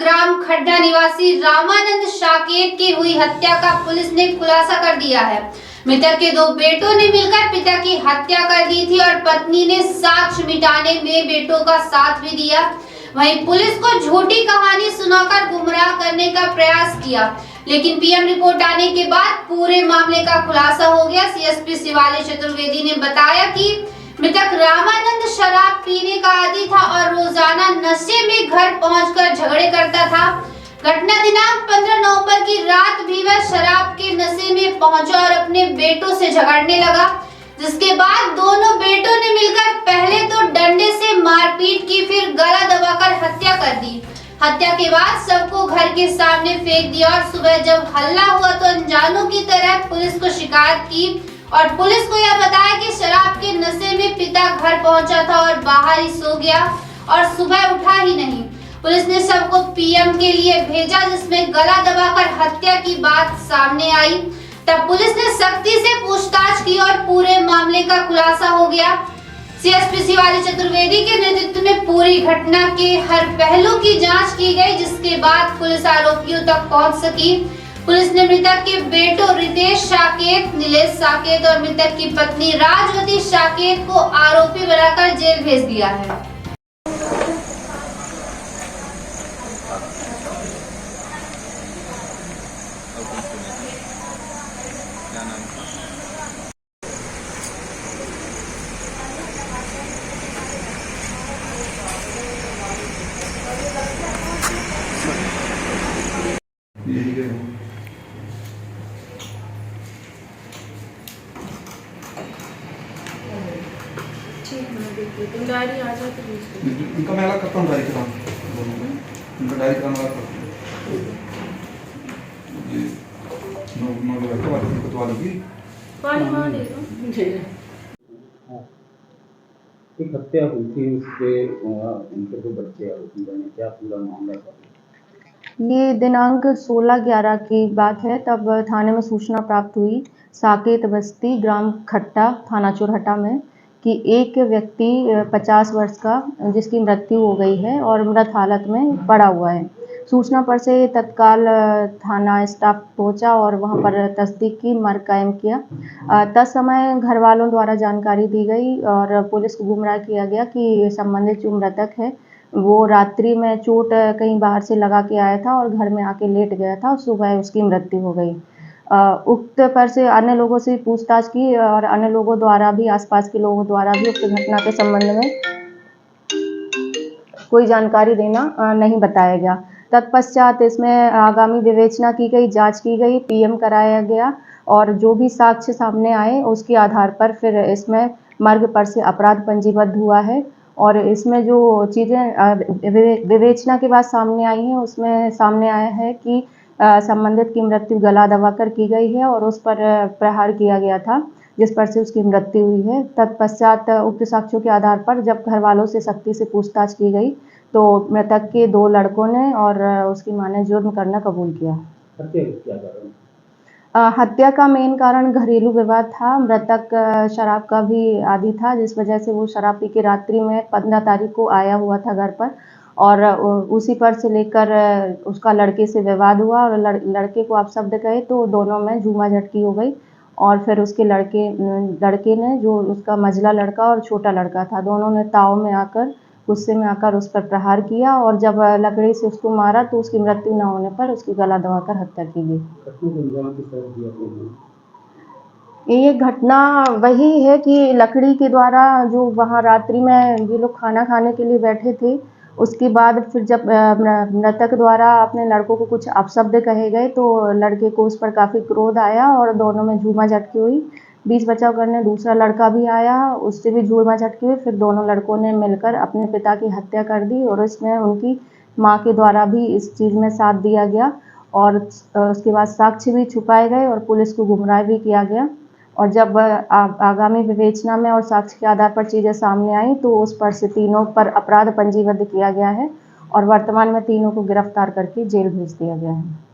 ग्राम खड्डा निवासी रामानंद शाकेत की हुई हत्या का पुलिस ने खुलासा कर दिया है। मृतक के दो बेटों ने मिलकर पिता की हत्या कर दी थी और पत्नी ने साक्ष्य मिटाने में बेटों का साथ भी दिया। वहीं पुलिस को झूठी कहानी सुनाकर गुमराह करने का प्रयास किया, लेकिन पीएम रिपोर्ट आने के बाद पूरे मामले का खुलासा हो गया। सीएसपी शिवाली चतुर्वेदी ने बताया कि मृतक रामानंद शराब पीने का आदी था और रोजाना नशे में घर पहुंचकर झगड़े करता था। घटना दिनांक 15 नवंबर की रात भी वह शराब के नशे में पहुंचा और अपने बेटों से झगड़ने लगा, जिसके बाद दोनों बेटों ने मिलकर पहले तो डंडे से मारपीट की, फिर गला दबाकर हत्या कर दी। हत्या के बाद सबको घर के सामने फेंक दिया और सुबह जब हल्ला हुआ तो अनजानों की तरह पुलिस को शिकायत की और पुलिस को यह बताया कि शराब के नशे में पिता घर पहुंचा था और बाहर ही सो गया और सुबह उठा ही नहीं। पुलिस ने सबको पीएम के लिए भेजा, जिसमें गला दबाकर हत्या की बात सामने आई। तब पुलिस ने सख्ती से पूछताछ की और पूरे मामले का खुलासा हो गया। सीएसपी शिवाली चतुर्वेदी के नेतृत्व में पूरी घटना के हर पहलू की जांच की गई, जिसके बाद पुलिस आरोपियों तक पहुंच सकी। पुलिस ने मृतक के बेटों रितेश शाकेत, नीलेश शाकेत और मृतक की पत्नी राजवती शाकेत को आरोपी बनाकर जेल भेज दिया है। तुम डायरी आ जाए तो इनका मैं अलग करता हूँ, डायरी कराऊँ इनका डायरी कराना अलग करता हूँ। ये नौ लड़का वाले को तो वाली पानी मार दे दो। एक हत्या हुई थी, उसके उनके दो बच्चे आरोपी बने, क्या पूरा मामला था? ये दिनांक 16/11 की बात है। तब थाने में सूचना प्राप्त हुई साकेत बस्ती ग्राम खट्टा थाना चोरहटा में कि एक व्यक्ति 50 वर्ष का जिसकी मृत्यु हो गई है और मृत हालत में पड़ा हुआ है। सूचना पर से तत्काल थाना स्टाफ पहुंचा और वहां पर तस्दीक की, मर्ग कायम किया। तत्समय घर वालों द्वारा जानकारी दी गई और पुलिस को गुमराह किया गया कि संबंधित जो मृतक है वो रात्रि में चोट कहीं बाहर से लगा के आया था और घर में आके लेट गया था और सुबह उसकी मृत्यु हो गई। उक्त पर से अन्य लोगों से पूछताछ की और अन्य लोगों द्वारा भी, आसपास के लोगों द्वारा भी उक्त घटना के संबंध में कोई जानकारी देना नहीं बताया गया। तत्पश्चात इसमें आगामी विवेचना की गई, जांच की गई, पीएम कराया गया और जो भी साक्ष्य सामने आए उसके आधार पर फिर इसमें मर्ग पर से अपराध पंजीबद्ध हुआ है। और इसमें जो चीज़ें विवेचना के बाद सामने आई हैं उसमें सामने आया है कि संबंधित की मृत्यु गला दबाकर की गई है और उस पर प्रहार किया गया था, जिस पर से उसकी मृत्यु हुई है। तत्पश्चात उक्त साक्ष्यों के आधार पर जब घर वालों से सख्ती से पूछताछ की गई तो मृतक के दो लड़कों ने और उसकी मां ने जुर्म करना कबूल किया। हत्या का मेन कारण घरेलू विवाद था। मृतक शराब का भी आदी था, जिस वजह से वो शराब पी के रात्रि में 15 तारीख को आया हुआ था घर पर और उसी पर से लेकर उसका लड़के से विवाद हुआ और लड़के को आप शब्द कहे तो दोनों में झूमा झटकी हो गई और फिर उसके लड़के ने, जो उसका मझला लड़का और छोटा लड़का था, दोनों ने ताव में आकर, गुस्से में आकर उस पर प्रहार किया और जब लकड़ी से उसको मारा तो उसकी मृत्यु न होने पर उसकी गला दबाकर हत्या की गई। ये घटना वही है कि लकड़ी के द्वारा, जो वहाँ रात्रि में ये लोग खाना खाने के लिए बैठे थे, उसके बाद फिर जब मृतक द्वारा अपने लड़कों को कुछ अपशब्द कहे गए तो लड़के को उस पर काफ़ी क्रोध आया और दोनों में झूमा झटकी हुई। बीच बचाव करने दूसरा लड़का भी आया, उससे भी झूमा झटकी हुई। फिर दोनों लड़कों ने मिलकर अपने पिता की हत्या कर दी और इसमें उनकी मां के द्वारा भी इस चीज़ में साथ दिया गया और उसके बाद साक्ष्य भी छुपाए गए और पुलिस को गुमराह भी किया गया। और जब आगामी विवेचना में और साक्ष्य के आधार पर चीज़ें सामने आई तो उस पर से तीनों पर अपराध पंजीबद्ध किया गया है और वर्तमान में तीनों को गिरफ्तार करके जेल भेज दिया गया है।